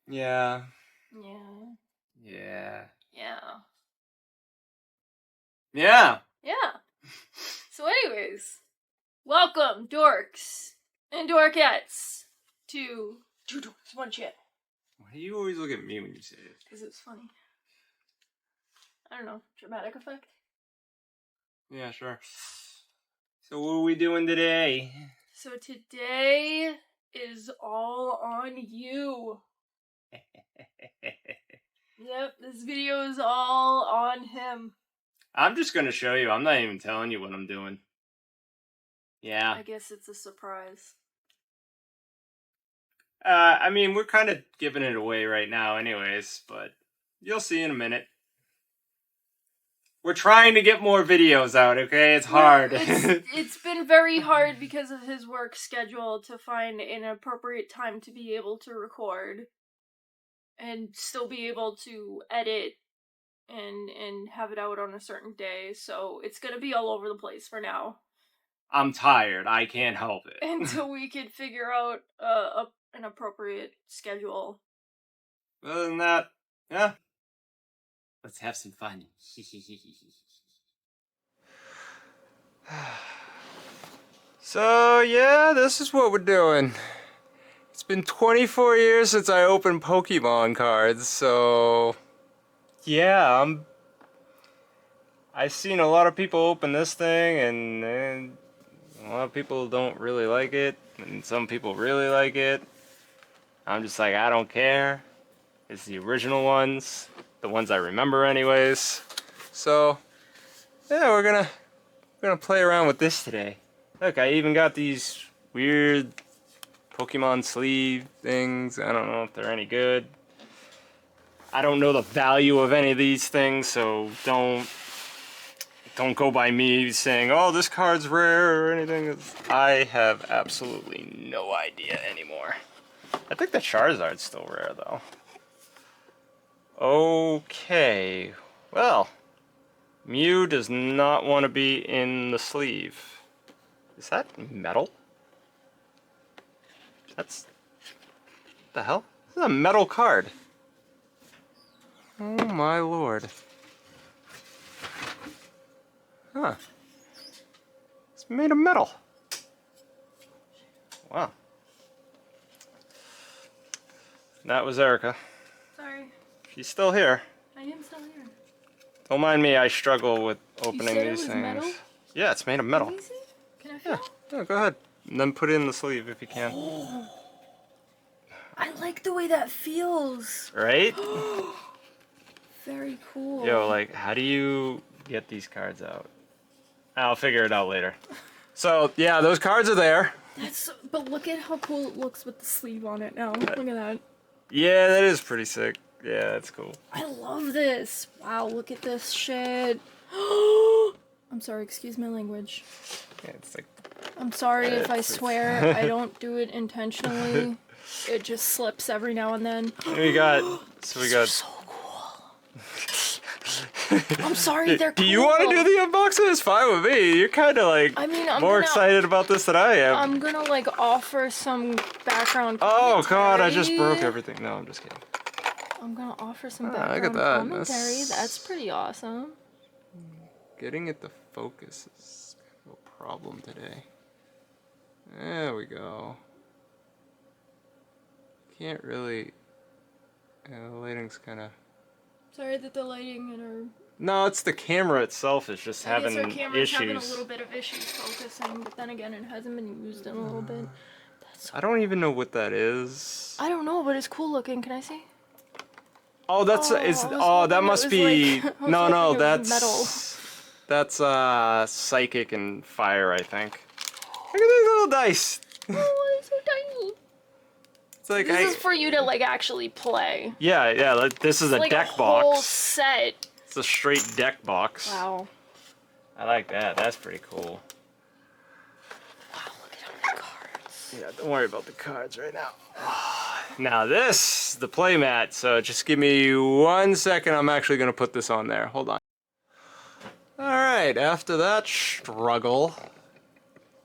Yeah. Yeah. Yeah. Yeah. Yeah. Yeah. So anyways, welcome, dorks and dorkettes, to Two Dorks, One Chat. Why do you always look at me when you say it? Because it's funny. I don't know, dramatic effect? Yeah, sure. So what are we doing today? So today is all on you. Yep, this video is all on him. I'm just gonna show you. I'm not even telling you what I'm doing. Yeah. I guess it's a surprise. I mean, we're kind of giving it away right now anyways, but you'll see in a minute. We're trying to get more videos out, okay? It's hard. It's been very hard because of his work schedule to find an appropriate time to be able to record and still be able to edit and have it out on a certain day. So it's gonna be all over the place for now. I'm tired. I can't help it. Until we can figure out an appropriate schedule. Other than that, yeah. Let's have some fun. So, yeah, this is what we're doing. It's been 24 years since I opened Pokemon cards, so... Yeah, I've seen a lot of people open this thing, and a lot of people don't really like it, and some people really like it. I'm just like, I don't care. It's the original ones, the ones I remember anyways. So, yeah, we're gonna play around with this today. Look, I even got these weird Pokemon sleeve things. I don't know if they're any good. I don't know the value of any of these things, so don't go by me saying, oh, this card's rare or anything. I have absolutely no idea anymore. I think the Charizard's still rare though. Okay, well, Mew does not want to be in the sleeve. Is that metal? That's... what the hell? This is a metal card. Oh my lord. Huh. It's made of metal. Wow. That was Erica. Sorry. She's still here. I am still here. Don't mind me, I struggle with opening You said these it was things. metal? Yeah, it's made of metal. Let me see. Can I feel? Yeah, go ahead. And then put it in the sleeve if you can. Oh, I like the way that feels. Right? Very cool. Yo, like, how do you get these cards out? I'll figure it out later. So, yeah, those cards are there. But look at how cool it looks with the sleeve on it now. Look at that. Yeah, that is pretty sick. Yeah, that's cool. I love this. Wow, look at this shit. I'm sorry, excuse my language. Yeah, it's like... I'm sorry if I swear. I don't do it intentionally. It just slips every now and then. We got... So we got... So cool. I'm sorry, they're cool. Do you want to do the unboxing? It's fine with me. You're kind of like more excited about this than I am. I'm gonna like offer some background commentary. Oh god, I just broke everything. No, I'm just kidding. I'm gonna offer some background look at that. commentary. That's pretty awesome. Getting it to focus is kind of a problem today. There we go. Can't really... Yeah, the lighting's kind of... Sorry that the lighting in our... No, it's the camera itself is just having issues. I guess our camera's having a little bit of issues focusing, but then again, it hasn't been used in a little bit. I don't even know what that is. I don't know, but it's cool looking. Can I see? Oh, that's that must be like, no, that's metal. That's psychic and fire, I think. Look at these little dice. Oh, it's so tiny. It's like this is for you to like actually play. Yeah. Like, this is a like deck a box. Whole set. It's a straight deck box. Wow. I like that. That's pretty cool. Wow, look at all the cards. Yeah, don't worry about the cards right now. Now this, the playmat, so just give me 1 second, I'm actually going to put this on there. Hold on. Alright, after that struggle,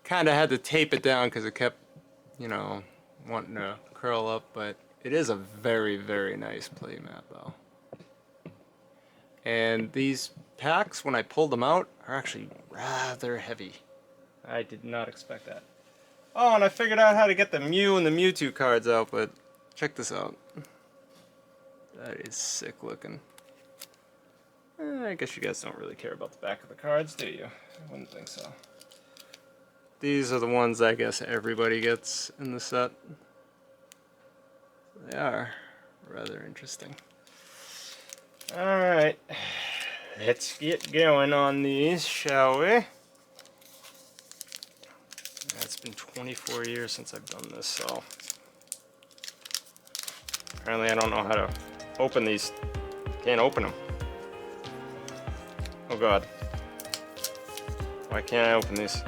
kind of had to tape it down because it kept, you know, wanting to curl up, but It is a very, very nice playmat, though. And these packs, when I pulled them out, are actually rather heavy. I did not expect that. Oh, and I figured out how to get the Mew and the Mewtwo cards out, but check this out. That is sick looking. I guess you guys don't really care about the back of the cards, do you? I wouldn't think so. These are the ones I guess everybody gets in the set. They are rather interesting. Alright, let's get going on these, shall we? It's been 24 years since I've done this, so apparently I don't know how to open these. Can't open them. Oh god. Why can't I open these?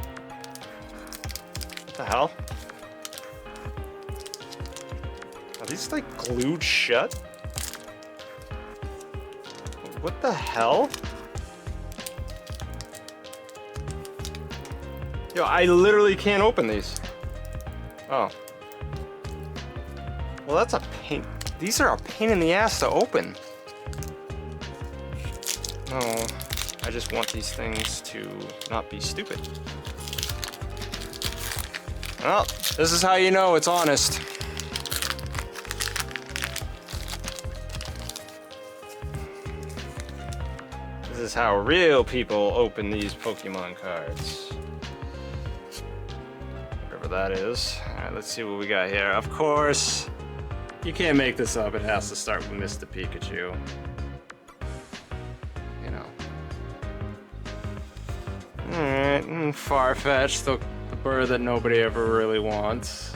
What the hell? Are these like glued shut? What the hell? Yo, I literally can't open these. Oh. Well, that's a pain. These are a pain in the ass to open. No, I just want these things to not be stupid. Well, this is how you know it's honest. This is how real people open these Pokemon cards. Whatever that is. Alright, let's see what we got here. Of course, you can't make this up. It has to start with Mr. Pikachu. You know. Alright, Farfetch'd, the bird that nobody ever really wants.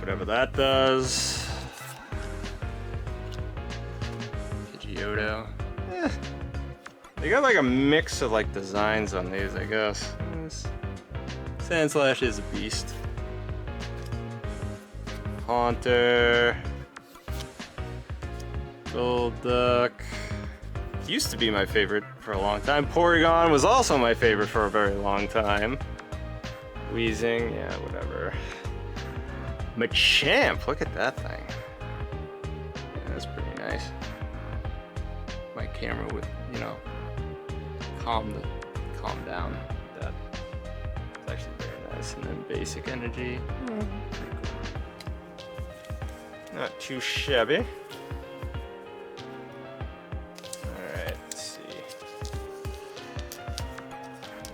Whatever that does. Pidgeotto. They got like a mix of like designs on these, I guess. Sandslash is a beast. Haunter. Golduck. Used to be my favorite for a long time. Porygon was also my favorite for a very long time. Weezing, yeah, whatever. Machamp, look at that thing. Yeah, that's pretty nice. My camera would, you know, calm down. That it's actually very nice. And then basic energy. Pretty cool. Not too shabby. Alright, let's see.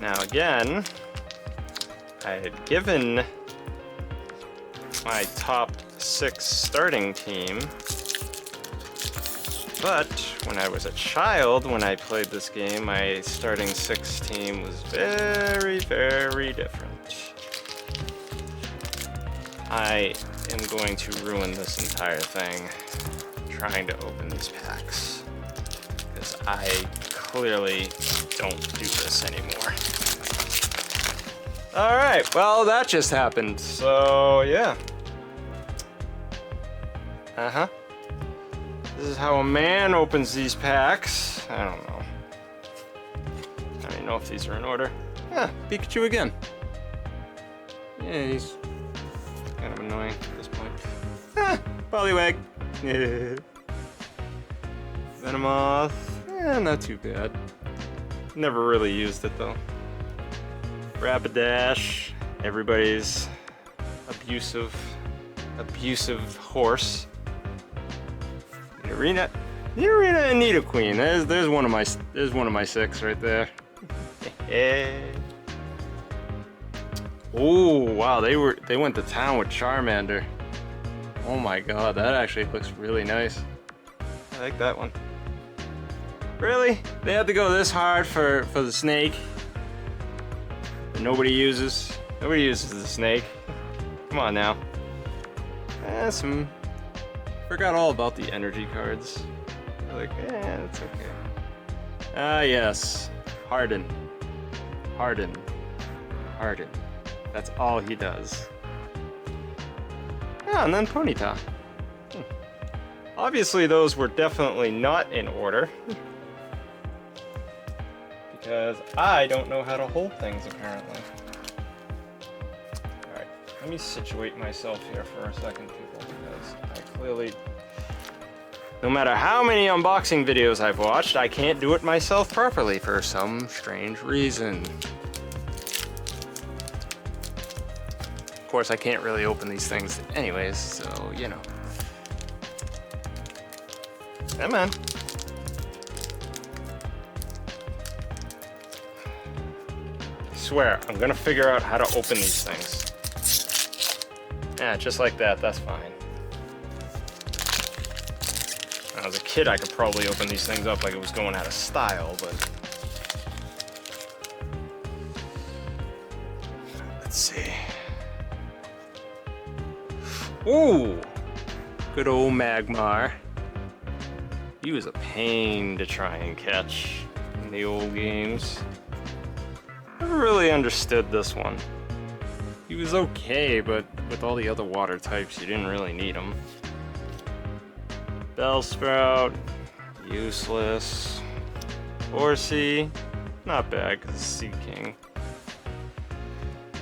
Now again, I had given my top 6 starting team, but when I was a child, when I played this game, my starting 6 team was very, very different. I am going to ruin this entire thing trying to open these packs, because I clearly don't do this anymore. Alright, well that just happened, so yeah. Uh-huh. This is how a man opens these packs. I don't know. I don't even know if these are in order. Yeah, Pikachu again. Yeah, he's kind of annoying at this point. Ah, Poliwag. Yeah. Venomoth. Eh, not too bad. Never really used it though. Rapidash. Everybody's abusive horse. Nidorina and Nidoqueen. There's one of my 6 right there. Oh wow, they went to town with Charmander. Oh my god, that actually looks really nice. I like that one. Really? They had to go this hard for the snake that nobody uses. Nobody uses the snake. Come on now. Forgot all about the energy cards. Like, it's okay. Ah, yes. Harden. That's all he does. Yeah, and then Ponyta. Obviously, those were definitely not in order. Because I don't know how to hold things, apparently. Alright, let me situate myself here for a second, people, because I clearly, no matter how many unboxing videos I've watched, I can't do it myself properly for some strange reason. Of course, I can't really open these things anyways, so, you know. Come on. I swear, I'm gonna figure out how to open these things. Yeah, just like that, that's fine. When I was a kid, I could probably open these things up like it was going out of style, but... Let's see. Ooh! Good old Magmar. He was a pain to try and catch in the old games. Never really understood this one. He was okay, but with all the other water types, you didn't really need him. Bellsprout, useless. Horsey, not bad because it's Sea King.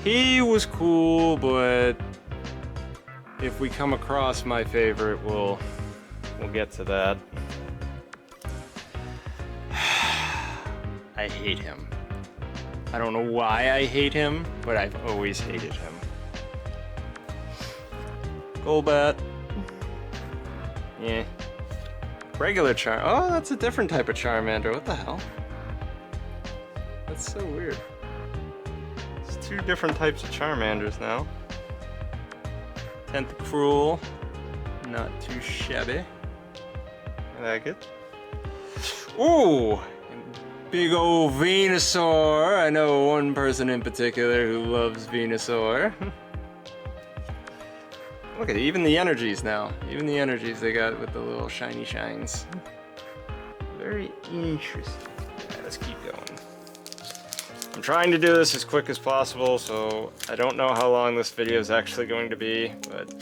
He was cool, but if we come across my favorite, we'll get to that. I hate him. I don't know why I hate him, but I've always hated him. Golbat. Yeah. Regular Oh, that's a different type of Charmander. What the hell? That's so weird. It's two different types of Charmanders now. Tentacruel. Not too shabby. I like it. Ooh! Big old Venusaur. I know one person in particular who loves Venusaur. Look at it, even the energies now. Even the energies they got with the little shiny shines. Very interesting. Alright, let's keep going. I'm trying to do this as quick as possible, so I don't know how long this video is actually going to be, but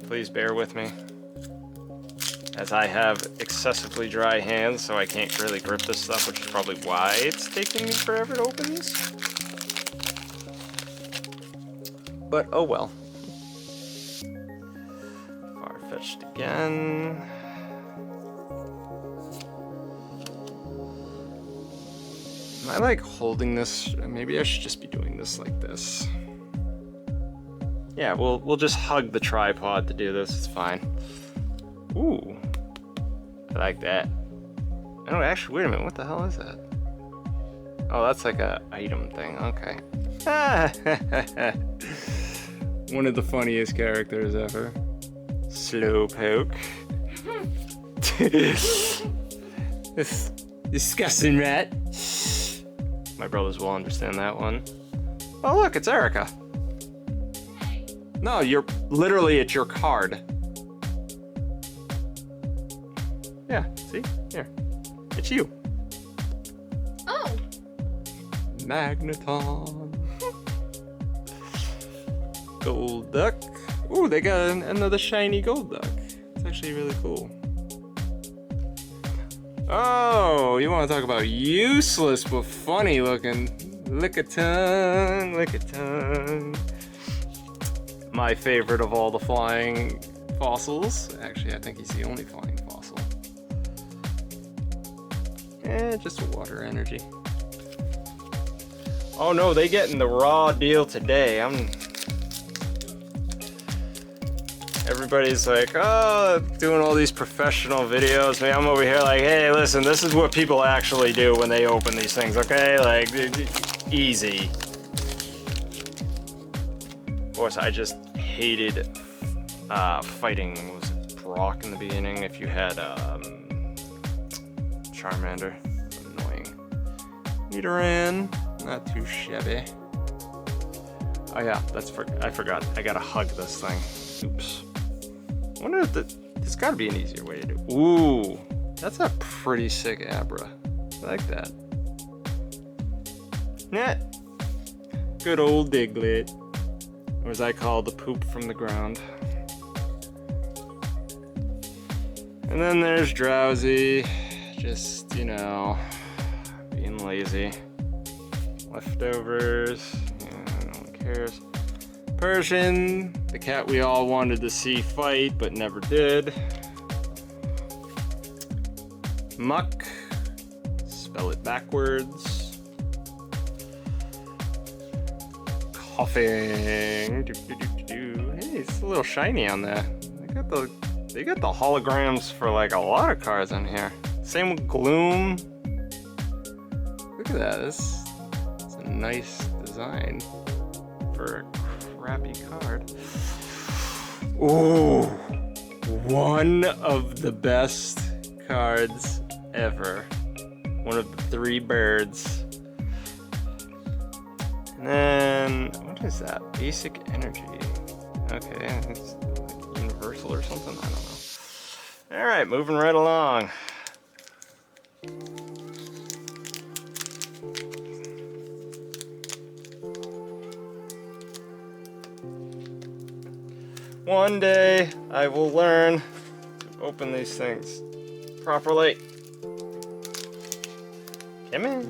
please bear with me. As I have excessively dry hands, so I can't really grip this stuff, which is probably why it's taking me forever to open these. But oh well. Far-fetched again. Am I like holding this? Maybe I should just be doing this like this. Yeah, we'll just hug the tripod to do this, it's fine. Ooh, I like that. Oh, actually, wait a minute, what the hell is that? Oh, that's like a item thing, okay. One of the funniest characters ever. Slowpoke. This disgusting rat. My brothers will understand that one. Oh look, it's Erica. No, you're literally, it's your card. Yeah, see? Here. It's you. Oh. Magneton. Gold duck. Ooh, they got another shiny gold duck. It's actually really cool. Oh, you want to talk about useless but funny looking. Lickitung, Lickitung. My favorite of all the flying fossils. Actually, I think he's the only flying fossil. Just a water energy. Oh no, they getting the raw deal today. Everybody's like, oh, doing all these professional videos. I'm over here like, hey, listen, this is what people actually do when they open these things, okay? Like, easy. Of course, I just hated fighting, was it Brock in the beginning? If you had Charmander, annoying. Nidoran, not too shabby. Oh yeah, I forgot. I gotta hug this thing. Oops. I wonder if there's gotta be an easier way to do it. Ooh, that's a pretty sick Abra. I like that. Nah. Good old Diglett. Or as I call the poop from the ground. And then there's Drowsy. Just, you know, being lazy. Leftovers. Yeah, no one cares. Persian, the cat we all wanted to see fight but never did. Muck, spell it backwards. Coughing. Hey, it's a little shiny on there. They got the holograms for like a lot of cards on here. Same with Gloom. Look at that. It's a nice design for a crappy card. Ooh, one of the best cards ever. One of the 3 birds. And then, what is that? Basic energy. Okay, it's like universal or something. I don't know. All right, moving right along. One day I will learn to open these things properly. Come in.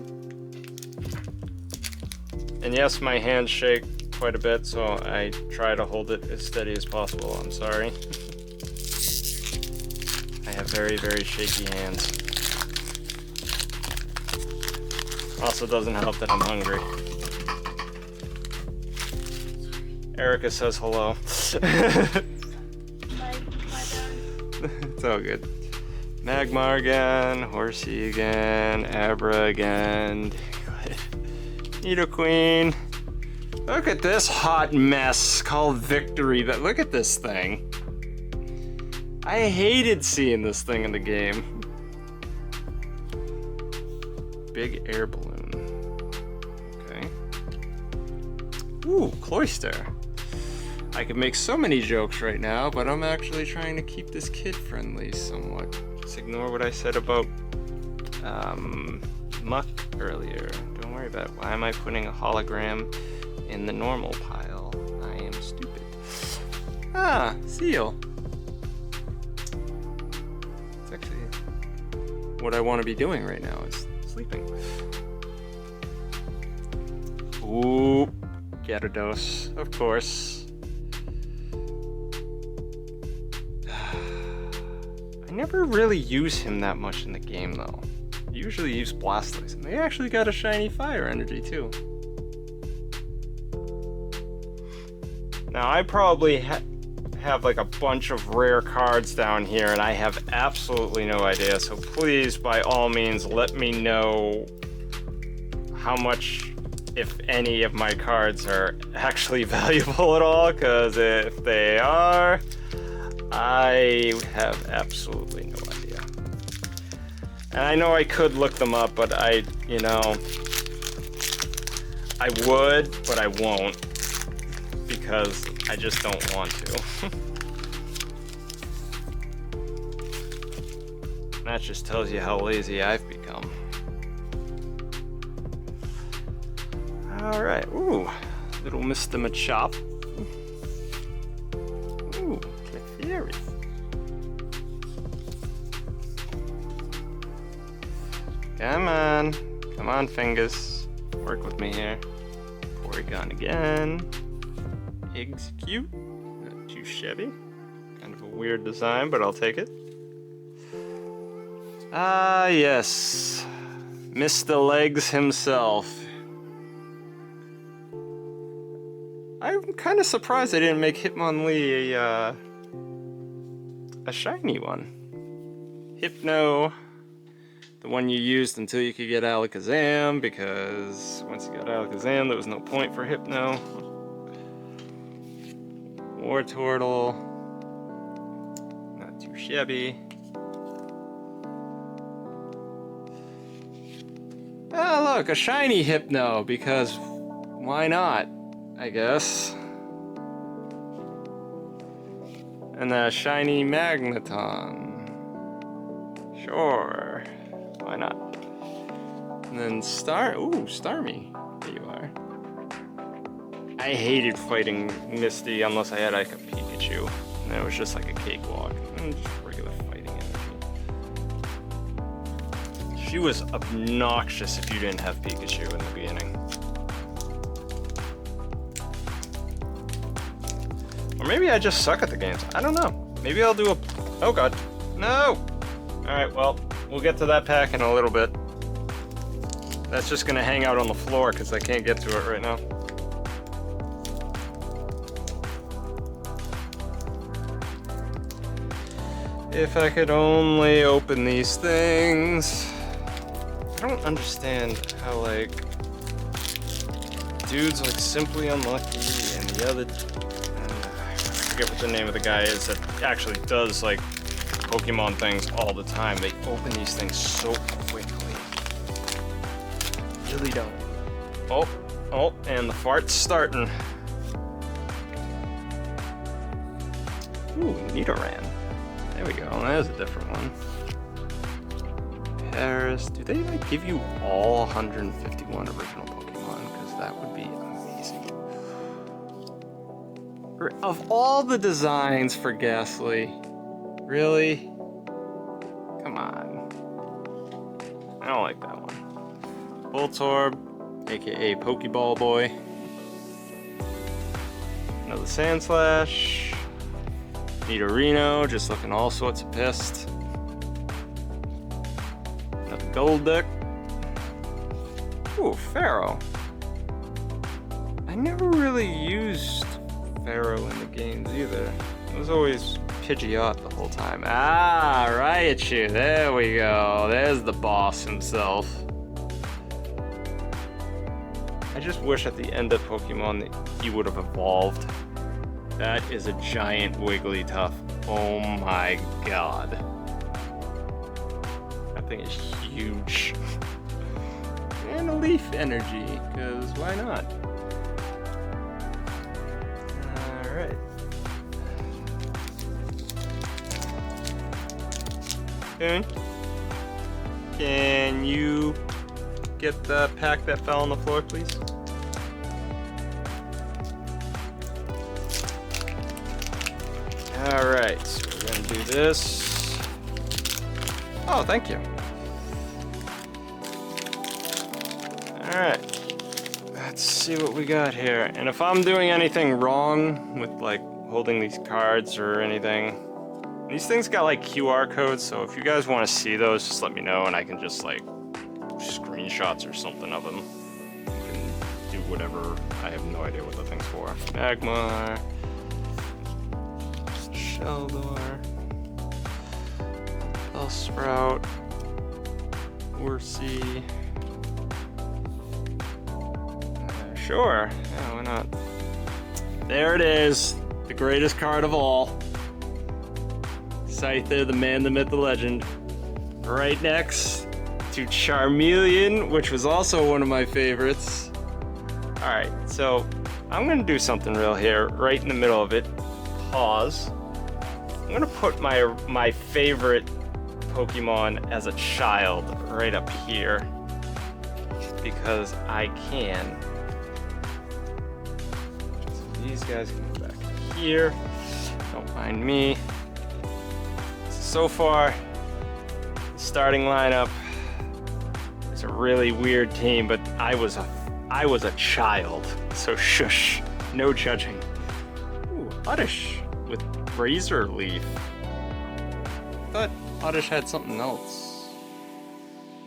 And yes, my hands shake quite a bit, so I try to hold it as steady as possible. I'm sorry. I have very, very shaky hands. Also doesn't help that I'm hungry. Erica says hello. It's all good. Magmar again, Horsey again, Abra again. Nidoqueen. Look at this hot mess called Victory. But look at this thing. I hated seeing this thing in the game. Big air balloon. Okay. Ooh, Cloyster. I could make so many jokes right now, but I'm actually trying to keep this kid friendly somewhat. Just ignore what I said about Muck earlier. Don't worry about it. Why am I putting a hologram in the normal pile? I am stupid. Ah, Seal. It's actually what I want to be doing right now is sleeping. Ooh, Gyarados, of course. I never really use him that much in the game though. I usually use Blastoise, and they actually got a shiny fire energy too. Now I probably have like a bunch of rare cards down here and I have absolutely no idea, so please by all means let me know how much, if any, of my cards are actually valuable at all, because if they are, I have absolutely no idea. And I know I could look them up, but I would, but I won't, because I just don't want to. That just tells you how lazy I've become. Alright, ooh, little Mr. Machop. Ooh, Clefairy. Come on, fingers. Work with me here. Porygon again. Execute. Not too shabby. Kind of a weird design, but I'll take it. Ah, yes. Mr. Legs himself. I'm kind of surprised they didn't make Hitmonlee a shiny one. Hypno, the one you used until you could get Alakazam, because once you got Alakazam, there was no point for Hypno. Wartortle, not too shabby. Oh, look, a shiny Hypno, because why not, I guess. And a shiny Magneton. Sure, why not? And then Starmie, there you are. I hated fighting Misty unless I had like a Pikachu. And it was just like a cakewalk. And just regular fighting energy. She was obnoxious if you didn't have Pikachu in the beginning. maybe I just suck at the games. I don't know. Maybe I'll do a... Oh god. No! Alright, well, we'll get to that pack in a little bit. That's just gonna hang out on the floor because I can't get to it right now. If I could only open these things. I don't understand how, like, dude's like simply unlucky and the other, I forget what the name of the guy is that actually does like Pokemon things all the time. They open these things so quickly. Really don't. Oh, and the fart's starting. Ooh, Nidoran. There we go, there's a different one. Paris, do they like give you all 151 original Pokemon? Because that would be amazing. Of all the designs for Ghastly, really? Come on. I don't like that one. Voltorb, aka Pokeball Boy. Another Sandslash. Nidorino, just looking all sorts of pissed. Another Golduck. Ooh, Pharaoh. I never really used Pharaoh in the games either. It was always Pidgeot the whole time. Ah, Raichu, there we go. There's the boss himself. I just wish at the end of Pokemon that he would have evolved. That is a giant Wigglytuff. Oh my god. That thing is huge. And a Leaf Energy, because why not? Alright. Coon, can you get the pack that fell on the floor, please? Alright, so we're gonna do this. Oh, thank you. Alright, let's see what we got here. And if I'm doing anything wrong with like holding these cards or anything, these things got like QR codes, so if you guys want to see those, just let me know and I can just like screenshots or something of them. You can do whatever. I have no idea what the thing's for. Magmar. Sheldor, Bellsprout, Horsey. Sure, yeah, why not? There it is, the greatest card of all. Scyther, the man, the myth, the legend. Right next to Charmeleon, which was also one of my favorites. Alright, so I'm gonna do something real here, right in the middle of it. Pause. I'm gonna put my favorite Pokemon as a child right up here because I can. So these guys can go back here. Don't mind me. So far, the starting lineup is a really weird team, but I was a child, so shush, no judging. Ooh, Oddish with Razor Leaf. I thought Oddish had something else.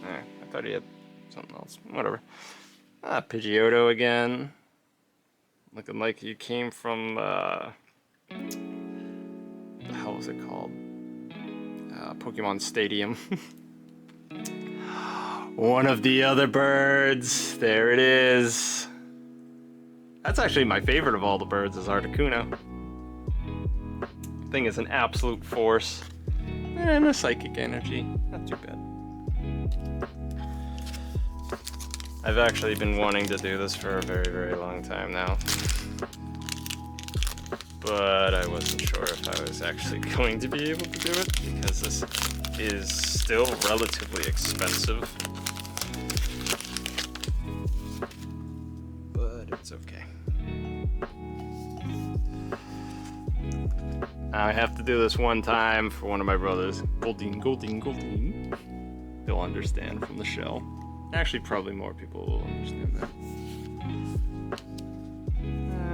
I thought he had something else. Whatever. Ah, Pidgeotto again. Looking like he came from, what the hell was it called? Pokemon Stadium. One of the other birds. There it is. That's actually my favorite of all the birds is Articuno. Thing is an absolute force. And a Psychic Energy. Not too bad. I've actually been wanting to do this for a very, very long time now. But I wasn't sure if I was actually going to be able to do it because this is still relatively expensive. But it's okay. I have to do this one time for one of my brothers. Goldeen, Goldeen, Goldeen. They'll understand from the shell. Actually, probably more people will understand that.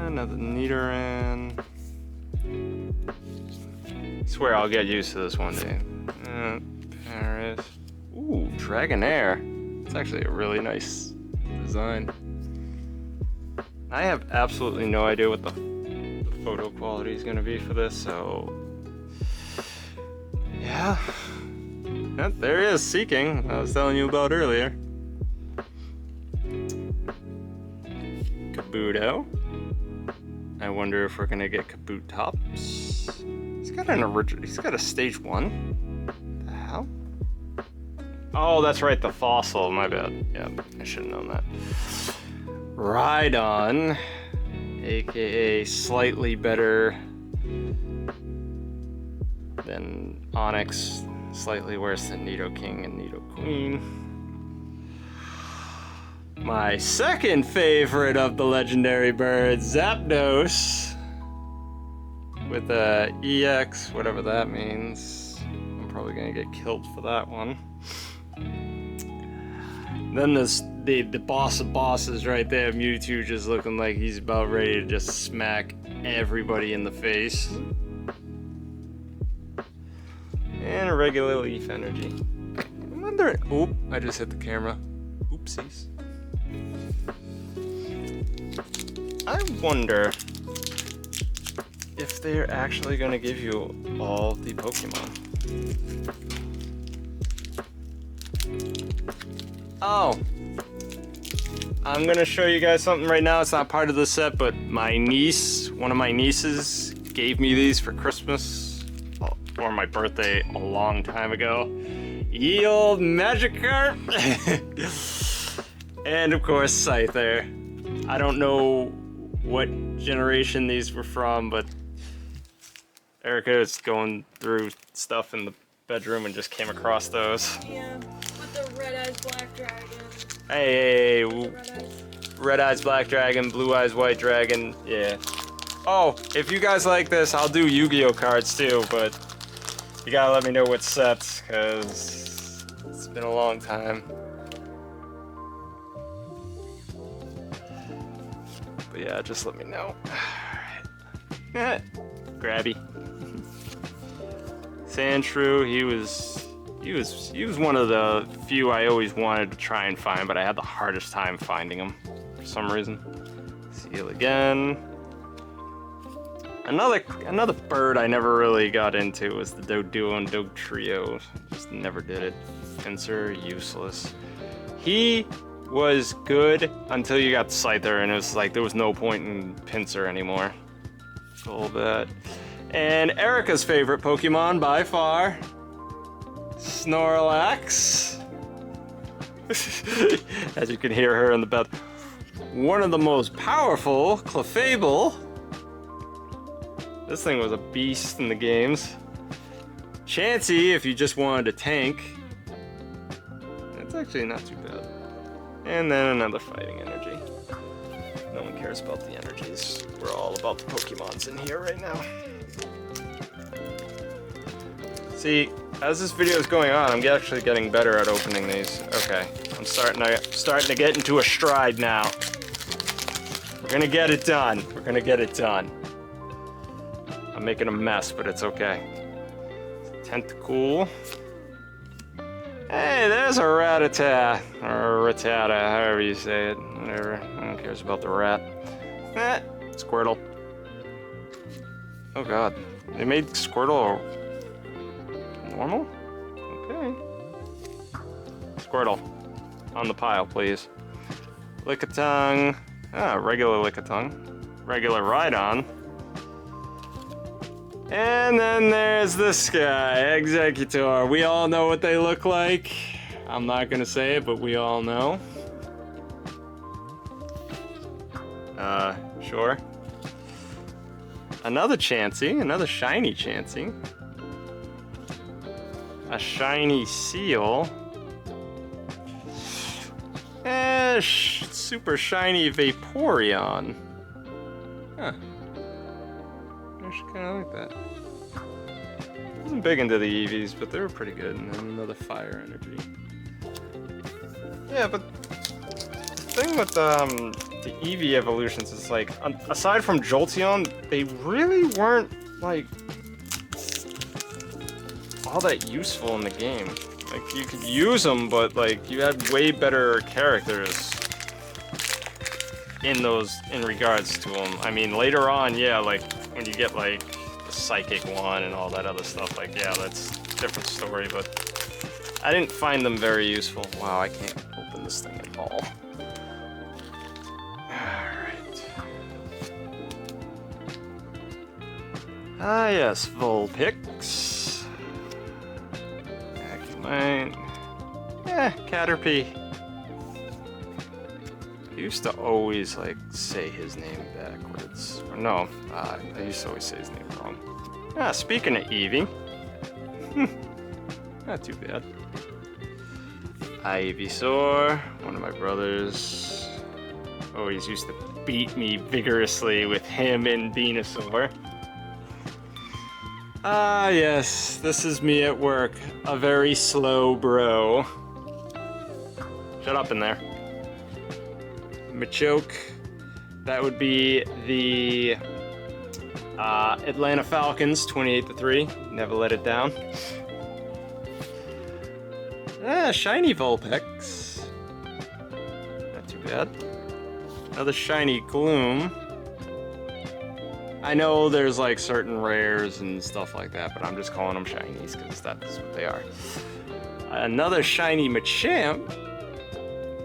Another Nidoran. Swear I'll get used to this one day. Paris. Ooh, Dragonair. It's actually a really nice design. I have absolutely no idea what the photo quality is going to be for this, so yeah. Yep, there he is, Seeking, I was telling you about earlier. Kabuto. I wonder if we're gonna get Kabutops. He's got an original. He's got a stage 1. The hell? Oh, that's right, the fossil. My bad. Yeah, I should have known that. Rhydon, aka slightly better than Onyx, slightly worse than Nidoking and Nidoqueen. My second favorite of the legendary birds, Zapdos, with a EX, whatever that means. I'm probably gonna get killed for that one. Then there's the boss of bosses right there, Mewtwo, just looking like he's about ready to just smack everybody in the face. And a regular Leaf Energy. I'm wondering, oop, I just hit the camera. Oopsies. I wonder if they're actually going to give you all the Pokemon. Oh, I'm going to show you guys something right now. It's not part of the set, but my niece, one of my nieces, gave me these for Christmas or my birthday a long time ago. Ye old Magikarp! And of course, Scyther. I don't know what generation these were from, but Erica is going through stuff in the bedroom and just came across those. Yeah, with the red eyes black dragon. Hey, Red red eyes black dragon, blue eyes white dragon, yeah. Oh, if you guys like this, I'll do Yu-Gi-Oh cards too, but you gotta let me know what sets, cause it's been a long time. But yeah, just let me know. Alright. Grabby. Sandshrew, he was one of the few I always wanted to try and find, but I had the hardest time finding him for some reason. Seal again. Another bird I never really got into was the Doduo and Dogtrio. Just never did it. Pinsir, useless. He was good until you got Scyther, and it was like there was no point in Pinsir anymore. Golbat. And Erica's favorite Pokemon by far, Snorlax. As you can hear her in the bed. One of the most powerful, Clefable. This thing was a beast in the games. Chansey, if you just wanted to tank. It's actually not too bad. And then another fighting energy. No one cares about the energies. We're all about the Pokemons in here right now. See, as this video is going on, I'm actually getting better at opening these. Okay, I'm starting to get into a stride now. We're gonna get it done. We're gonna get it done. I'm making a mess, but it's okay. Tentacool. Hey, there's a Rattata, or Rattata, however you say it. Whatever, no one cares about the rat. Squirtle. Oh god, they made Squirtle normal? Okay. Squirtle, on the pile, please. Lickitung. Ah, regular Lickitung. Regular Rhydon. And then there's this guy, Executor. We all know what they look like. I'm not gonna say it, but we all know. Sure. Another Chansey, another shiny Chansey. A shiny Seal. Super shiny Vaporeon. Huh. I actually kind of like that. I wasn't big into the EVs, but they were pretty good. And then another fire energy. Yeah, but the thing with the EV evolutions is like, aside from Jolteon, they really weren't like all that useful in the game. Like, you could use them, but like, you had way better characters in regards to them. I mean, later on, yeah, like, when you get like the psychic one and all that other stuff, like, yeah, that's a different story, but I didn't find them very useful. Wow, I can't open this thing at all. Alright. Ah, yes, Vulpix. Acumite. Caterpie. I used to always, like, say his name backwards. Or no, I used to always say his name wrong. Ah, speaking of Eevee. Not too bad. Ivysaur, one of my brothers. Always used to beat me vigorously with him and Venusaur. Ah, yes, this is me at work. A very slow bro. Shut up in there. Machoke. That would be the Atlanta Falcons, 28-3. Never let it down. Shiny Vulpix. Not too bad. Another shiny Gloom. I know there's like certain rares and stuff like that, but I'm just calling them shinies because that's what they are. Another shiny Machamp.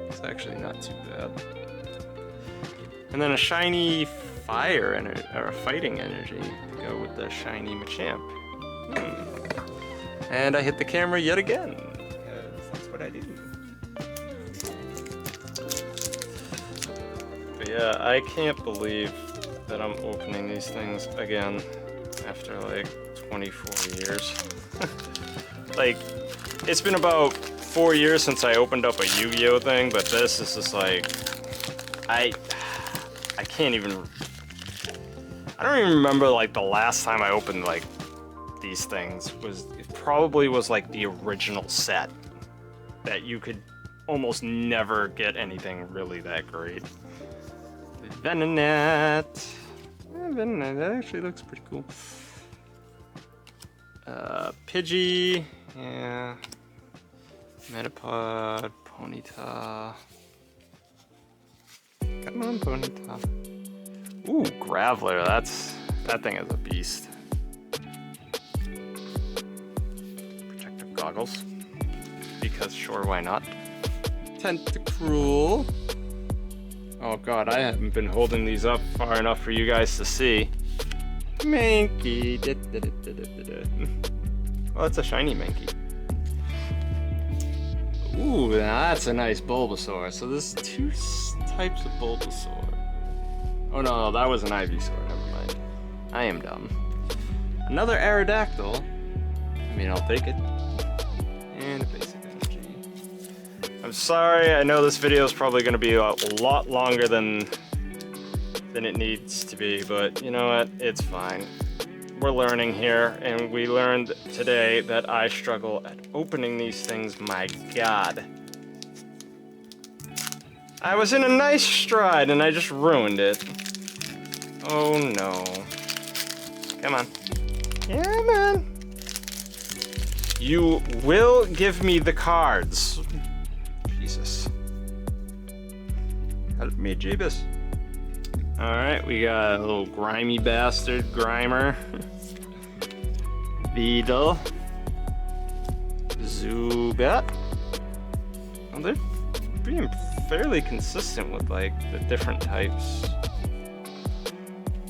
It's actually not too bad. And then a shiny fire energy, or fighting energy to go with the shiny Machamp. And I hit the camera yet again. That's what I do. But yeah, I can't believe that I'm opening these things again after like 24 years. Like, it's been about 4 years since I opened up a Yu-Gi-Oh thing, but this is just like, I can't even, I don't even remember like the last time I opened like these things. It probably was like the original set that you could almost never get anything really that great. Venonat. Venonat, that actually looks pretty cool. Pidgey, yeah. Metapod, Ponyta. Come on, Ponyta. Ooh, Graveler, that thing is a beast. Protective goggles. Because sure, why not? Tentacruel. Oh god, I haven't been holding these up far enough for you guys to see. Mankey. Well, it's a shiny Mankey. Ooh, that's a nice Bulbasaur. So there's two types of Bulbasaur. Oh no, that was an Ivysaur, never mind. I am dumb. Another Aerodactyl. I mean, I'll take it. And a basic energy. I'm sorry, I know this video is probably going to be a lot longer than it needs to be, but you know what? It's fine. We're learning here, and we learned today that I struggle at opening these things. My god. I was in a nice stride, and I just ruined it. Oh no. Come on. Come on. You will give me the cards. Jesus. Help me, Jeebus. Alright, we got a little grimy bastard, Grimer. Beedle. Zubat. Well, they're being fairly consistent with, like, the different types.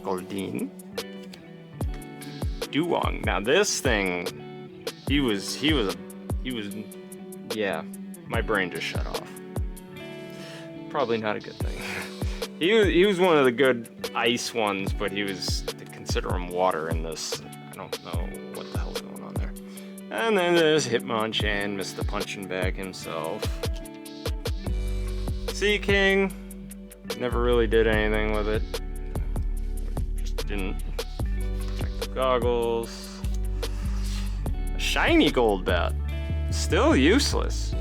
Goldeen. Duong. Now this thing, yeah, my brain just shut off. Probably not a good thing. He was one of the good ice ones, but he was, to consider him water in this. I don't know what the hell's going on there. And then there's Hitmonchan, Mr. Punching Bag himself. Sea King, never really did anything with it. Just didn't. Protective goggles. A shiny Golbat, still useless.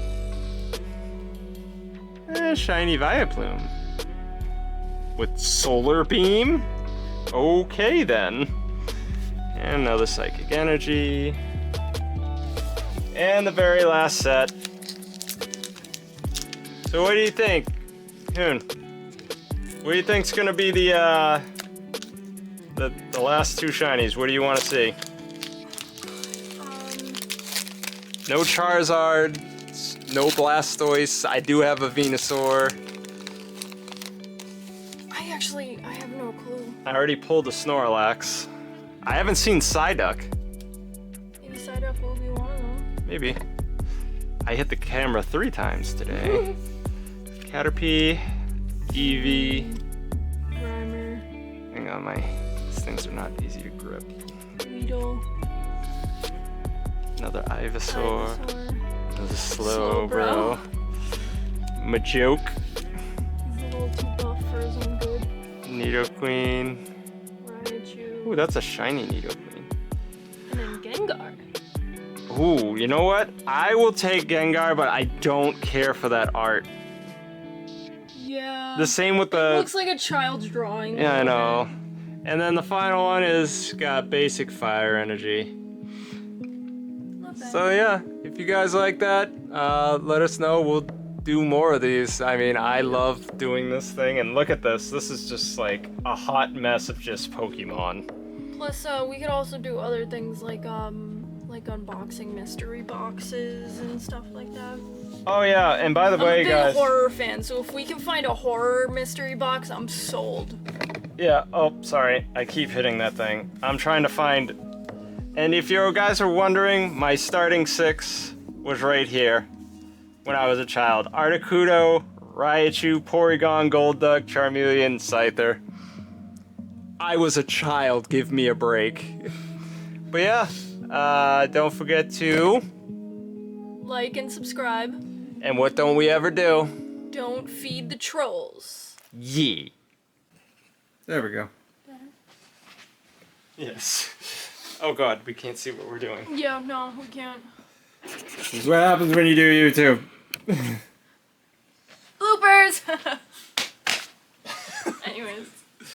And shiny Vileplume. With Solar Beam? Okay then. And another Psychic Energy. And the very last set. So what do you think, Hoon? What do you think's gonna be the last two shinies? What do you want to see? No Charizard, no Blastoise. I do have a Venusaur. I have no clue. I already pulled a Snorlax. I haven't seen Psyduck. Maybe Psyduck will be one of them. Maybe. I hit the camera 3 times today. Caterpie, Eevee. Grimer. Hang on, these things are not easy to grip. Weedle. Another Ivysaur. Another Slowbro. Majoke. He's a little too buff for his own good. Nidoqueen. Raichu. Ooh, that's a shiny Nidoqueen. And then Gengar. Ooh, you know what? I will take Gengar, but I don't care for that art. Yeah. The same with It the... looks like a child's drawing. Yeah, I know. And then the final one is got basic fire energy. Not bad. So yeah, if you guys like that, let us know. We'll do more of these. I mean, I love doing this thing, and look at this. This is just like a hot mess of just Pokemon. Plus, we could also do other things like unboxing mystery boxes and stuff like that. Oh yeah, and by the way, I'm a guys. big horror fan, so if we can find a horror mystery box, I'm sold. Yeah, oh, sorry. I keep hitting that thing. I'm trying to find... And if you guys are wondering, my starting 6 was right here when I was a child. Articuno, Raichu, Porygon, Golduck, Charmeleon, Scyther. I was a child, give me a break. But yeah, don't forget to... Like and subscribe. And what don't we ever do? Don't feed the trolls. Yeah. There we go. Yes. Oh god, we can't see what we're doing. Yeah, no, we can't. This is what happens when you do YouTube.